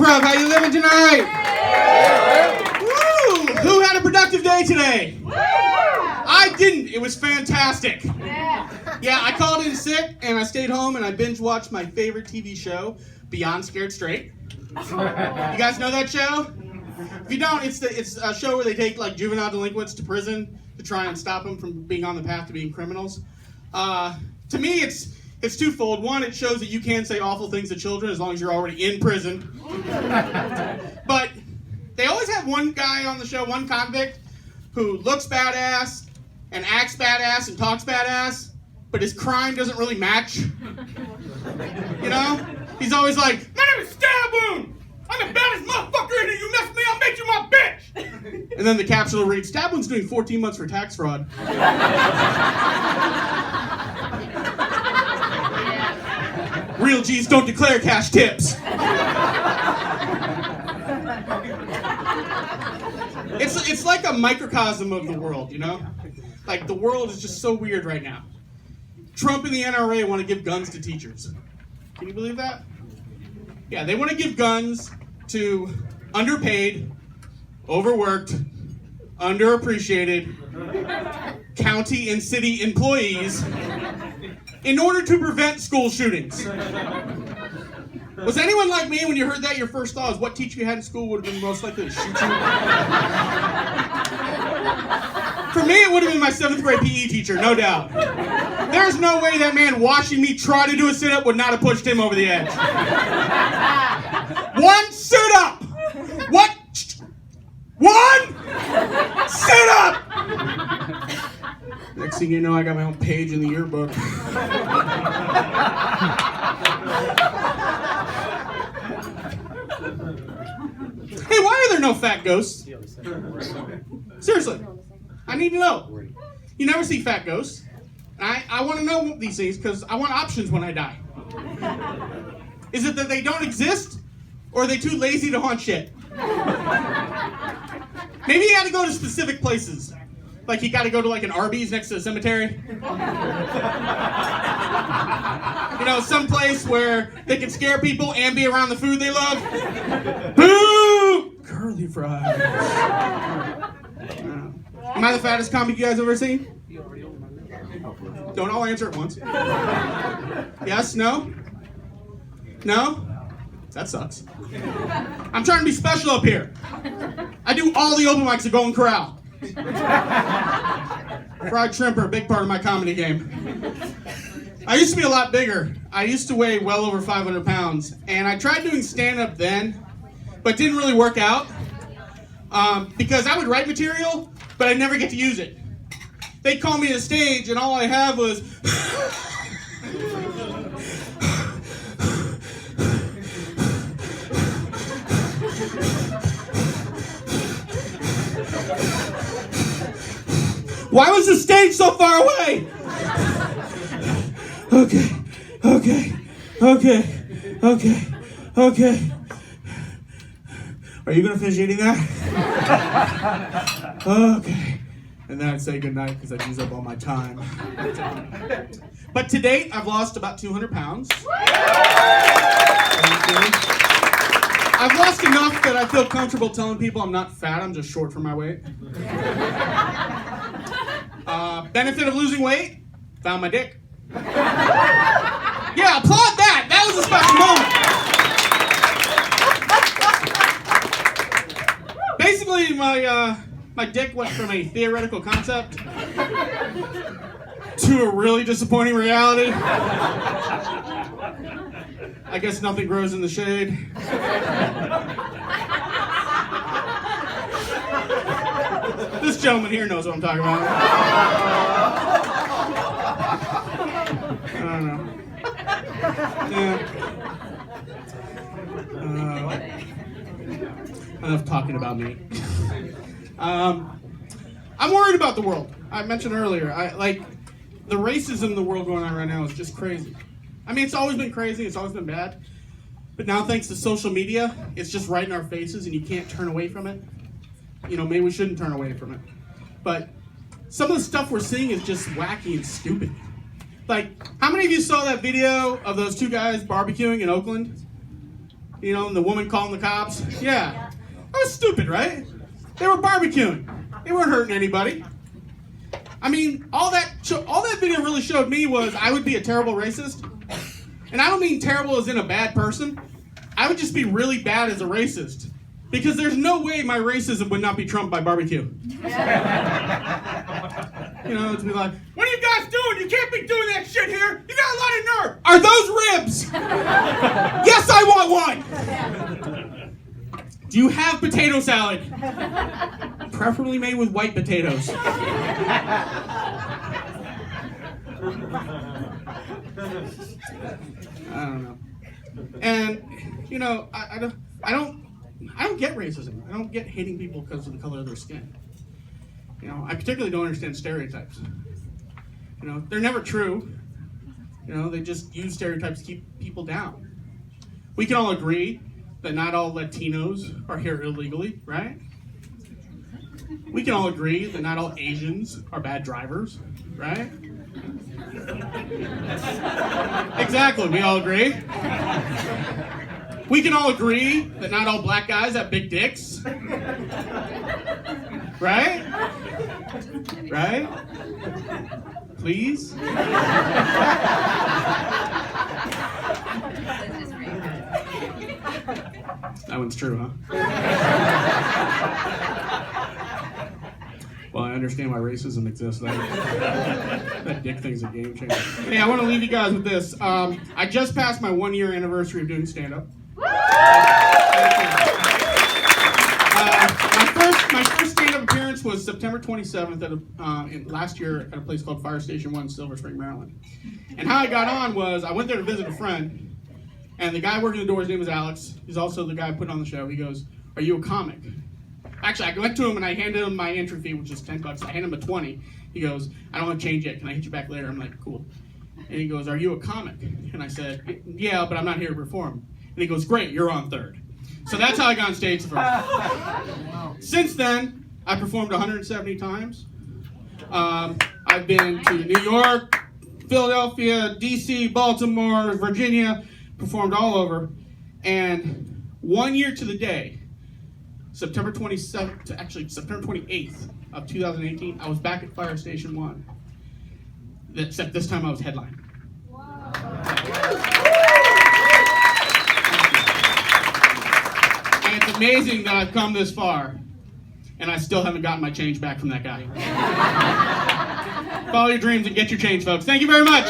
Improv. How you living tonight? Woo! Who had a productive day today? I didn't. It was fantastic. Yeah, I called in sick and I stayed home and I binge watched my favorite TV show, Beyond Scared Straight. You guys know that show? If you don't, it's a show where they take like juvenile delinquents to prison to try and stop them from being on the path to being criminals. To me, it's twofold. One, it shows that you can say awful things to children as long as you're already in prison. But they always have one guy on the show, one convict, who looks badass and acts badass and talks badass, but his crime doesn't really match. You know? He's always like, my name is Stabboon! I'm the baddest motherfucker in here! You mess with me, I'll make you my bitch! And then the capsule reads, Stabboon's doing 14 months for tax fraud. Real G's don't declare cash tips. It's like a microcosm of the world, you know? Like, the world is just so weird right now. Trump and the NRA want to give guns to teachers. Can you believe that? Yeah, they want to give guns to underpaid, overworked, underappreciated county and city employees in order to prevent school shootings. Was anyone like me when you heard that? Your first thought was what teacher you had in school would have been most likely to shoot you? For me, it would have been my 7th grade PE teacher, no doubt. There's no way that man watching me try to do a sit-up would not have pushed him over the edge. One sit-up! What? One sit-up! Next thing you know, I got my own page in the yearbook. Hey, why are there no fat ghosts? Seriously, I need to know. You never see fat ghosts. I want to know these things because I want options when I die. Is it that they don't exist, or are they too lazy to haunt shit? Maybe you got to go to specific places. Like you got to go to like an Arby's next to a cemetery. You know, some place where they can scare people and be around the food they love. Boo! Curly fries. Am I the fattest comic you guys ever seen? Don't all answer at once. Yes? No? No? That sucks. I'm trying to be special up here. I do all the open mics at Golden Corral. Fried shrimp are a big part of my comedy game. I used to be a lot bigger. I used to weigh well over 500 pounds. And I tried doing stand-up then, but didn't really work out. Because I would write material, but I'd never get to use it. They'd call me to the stage, and all I have was... Why was the stage so far away? Okay. Are you gonna finish eating that? Okay. And then I'd say goodnight because I'd use up all my time. But to date, I've lost about 200 pounds. I've lost enough that I feel comfortable telling people I'm not fat, I'm just short for my weight. Benefit of losing weight? Found my dick. Yeah, applaud that! That was a special moment. Basically, my dick went from a theoretical concept to a really disappointing reality. I guess nothing grows in the shade. This gentleman here knows what I'm talking about. I don't know. Yeah. Enough talking about me. I'm worried about the world. I mentioned earlier, the racism in the world going on right now is just crazy. I mean, it's always been crazy, it's always been bad. But now, thanks to social media, it's just right in our faces and you can't turn away from it. You know, maybe we shouldn't turn away from it. But some of the stuff we're seeing is just wacky and stupid. Like, how many of you saw that video of those two guys barbecuing in Oakland? You know, and the woman calling the cops. Yeah. That was stupid, right? They were barbecuing. They weren't hurting anybody. I mean, all that video really showed me was I would be a terrible racist. And I don't mean terrible as in a bad person. I would just be really bad as a racist. Because there's no way my racism would not be trumped by barbecue. You know, it'd be like, what are you guys doing? You can't be doing that shit here. You got a lot of nerve. Are those ribs? Yes, I want one. Do you have potato salad? Preferably made with white potatoes. I don't know. And, you know, I don't get racism. I don't get hating people because of the color of their skin. You know, I particularly don't understand stereotypes. You know, they're never true. You know, they just use stereotypes to keep people down. We can all agree that not all Latinos are here illegally, right? We can all agree that not all Asians are bad drivers, right? Exactly, we all agree. We can all agree that not all black guys have big dicks. Right? Right? Please? That one's true, huh? Well, I understand why racism exists. That dick thing's a game changer. Hey, I want to leave you guys with this. I just passed my 1-year anniversary of doing stand-up. My first stand-up appearance was September 27th last year at a place called Fire Station 1, Silver Spring, Maryland. And how I got on was I went there to visit a friend, and the guy working the door, his name was Alex. He's also the guy putting on the show. He goes, "Are you a comic?" Actually, I went to him and I handed him my entry fee, which is $10. I handed him a 20. He goes, "I don't want to change yet. Can I hit you back later?" I'm like, "Cool." And he goes, "Are you a comic?" And I said, "Yeah, but I'm not here to perform." And he goes, "Great, you're on third." So that's how I got on stage the first. Since then, I performed 170 times. I've been to New York, Philadelphia, DC, Baltimore, Virginia, performed all over. And 1 year to the day, September 28th of 2018, I was back at Fire Station 1. Except this time I was headlining. Wow. And it's amazing that I've come this far, and I still haven't gotten my change back from that guy. Follow your dreams and get your change, folks. Thank you very much.